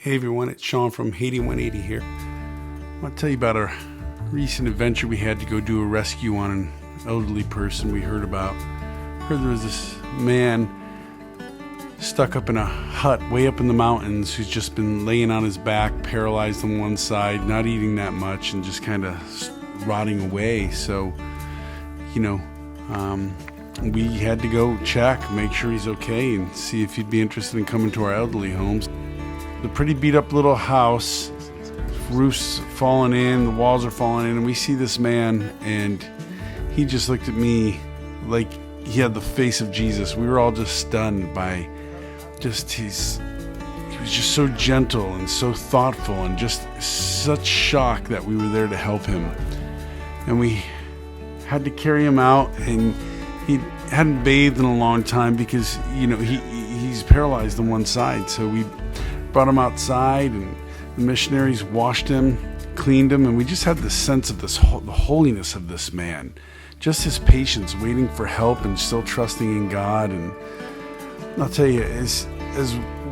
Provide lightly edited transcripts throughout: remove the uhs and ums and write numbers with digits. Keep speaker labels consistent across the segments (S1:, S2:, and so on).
S1: Hey everyone, it's Sean from Haiti 180 here. I want to tell you about a recent adventure we had to go do a rescue on an elderly person we heard about. Heard there was this man stuck up in a hut way up in the mountains who's just been laying on his back, paralyzed on one side, not eating that much, and just kind of rotting away. So, we had to go check, make sure he's okay, and see if he'd be interested in coming to our elderly homes. The pretty beat up little house, roof's falling in, the walls are falling in, and we see this man, and he just looked at me like he had the face of Jesus. We were all just stunned by he was just so gentle and so thoughtful, and just such shock that we were there to help him. And we had to carry him out, and he hadn't bathed in a long time because he's paralyzed on one side. So we brought him outside, and the missionaries washed him, cleaned him, and we just had the sense of the holiness of this man, just his patience, waiting for help and still trusting in God. And I'll tell you, as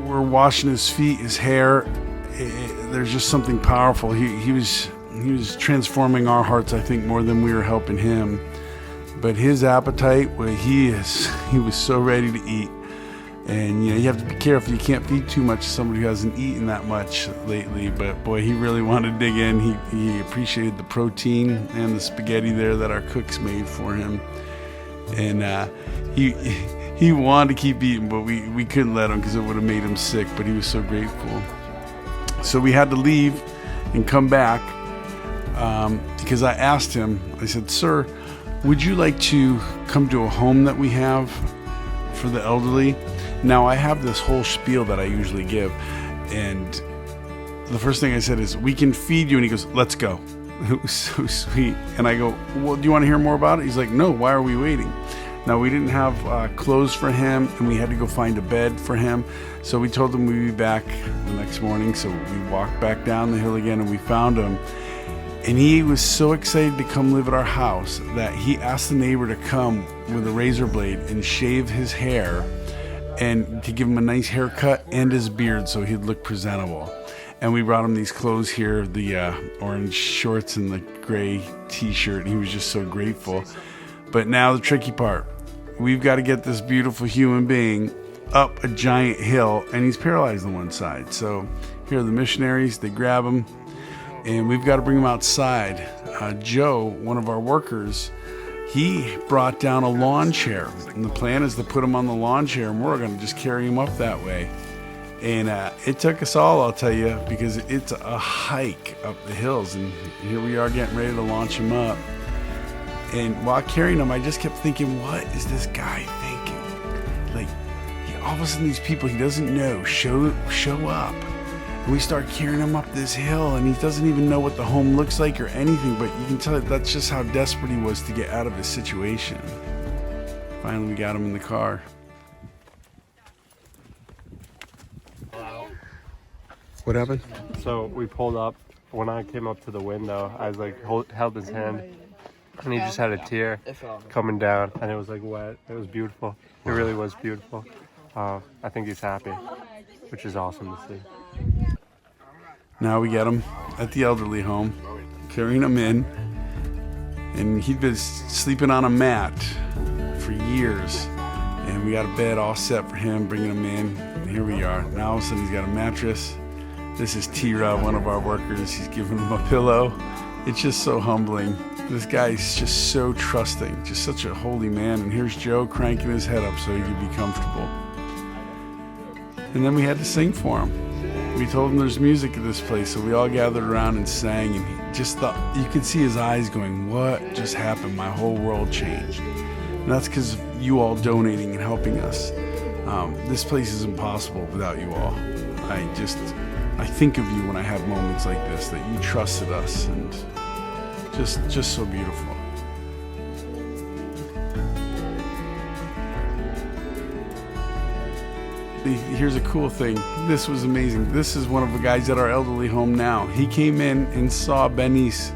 S1: we're washing his feet, his hair, there's just something powerful. He was transforming our hearts, I think, more than we were helping him. But his appetite, he was so ready to eat. And you have to be careful. You can't feed too much to somebody who hasn't eaten that much lately. But boy, he really wanted to dig in. He appreciated the protein and the spaghetti there that our cooks made for him. And he wanted to keep eating, but we couldn't let him because it would have made him sick. But he was so grateful. So we had to leave and come back because I asked him. I said, "Sir, would you like to come to a home that we have for the elderly?" Now, I have this whole spiel that I usually give, and the first thing I said is, "We can feed you," and he goes, "Let's go." It was so sweet. And I go, "Well, do you want to hear more about it?" He's like, "No, why are we waiting?" Now, we didn't have clothes for him, and we had to go find a bed for him, so we told him we'd be back the next morning. So we walked back down the hill again, and we found him. And he was so excited to come live at our house that he asked the neighbor to come with a razor blade and shave his hair and to give him a nice haircut and his beard so he'd look presentable. And we brought him these clothes here, the orange shorts and the gray t-shirt, and he was just so grateful. But now the tricky part. We've got to get this beautiful human being up a giant hill, and he's paralyzed on one side. So here are the missionaries. They grab him, and we've got to bring him outside. Joe, one of our workers, he brought down a lawn chair, and the plan is to put him on the lawn chair, and we're going to just carry him up that way. And it took us all, I'll tell you, because it's a hike up the hills, and here we are getting ready to launch him up. And while carrying him, I just kept thinking, what is this guy thinking? Like, all of a sudden these people he doesn't know show up. We start carrying him up this hill, and he doesn't even know what the home looks like or anything, but you can tell that's just how desperate he was to get out of his situation. Finally, we got him in the car. What happened?
S2: So we pulled up. When I came up to the window, I was like, held his hand, and he just had a tear coming down, and it was like wet. It was beautiful. It really was beautiful. I think he's happy, which is awesome to see.
S1: Now we get him at the elderly home, carrying him in, and he'd been sleeping on a mat for years, and we got a bed all set for him, bringing him in, and here we are. Now all of a sudden he's got a mattress. This is Tira, one of our workers. He's giving him a pillow. It's just so humbling. This guy's just so trusting, just such a holy man, and here's Joe cranking his head up so he could be comfortable. And then we had to sing for him. We told him there's music at this place, so we all gathered around and sang, and he just thought, you could see his eyes going, what just happened? My whole world changed. And that's because of you all donating and helping us. This place is impossible without you all. I think of you when I have moments like this, that you trusted us, and just so beautiful. Here's a cool thing. This was amazing. This is one of the guys at our elderly home now. He came in and saw Benice,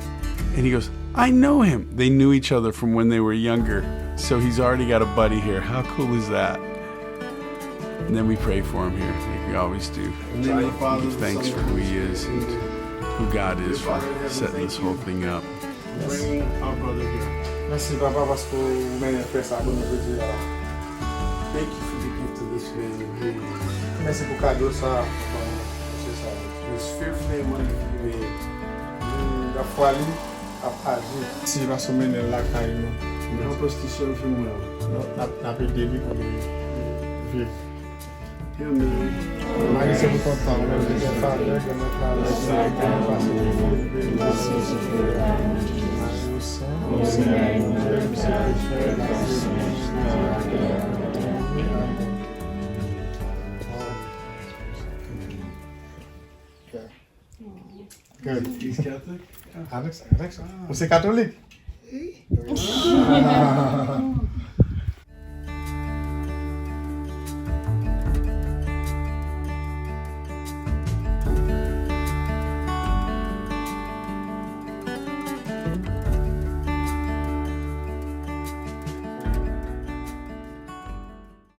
S1: and he goes, "I know him." They knew each other from when they were younger, so he's already got a buddy here. How cool is that? And then we pray for him here, like we always do. And then give thanks for who he is and who God is for setting this whole thing up.
S3: Bring our brother here.
S4: Merci papa parce que vous m'avez fait ça pour nous dire.
S3: Thank you for the gift of this man and who he is.
S4: Merci pour cadeau ça.
S3: He's fearfully and wonderfully made.
S4: La foi lui a agi. Si va se mener là carrément.
S3: Help us to serve him well.
S4: La paix de lui pour vivre.
S3: Him and
S4: Marie, c'est pour content. Je vais faire avec Good.
S3: he's Catholic.
S4: Alex, você é católico?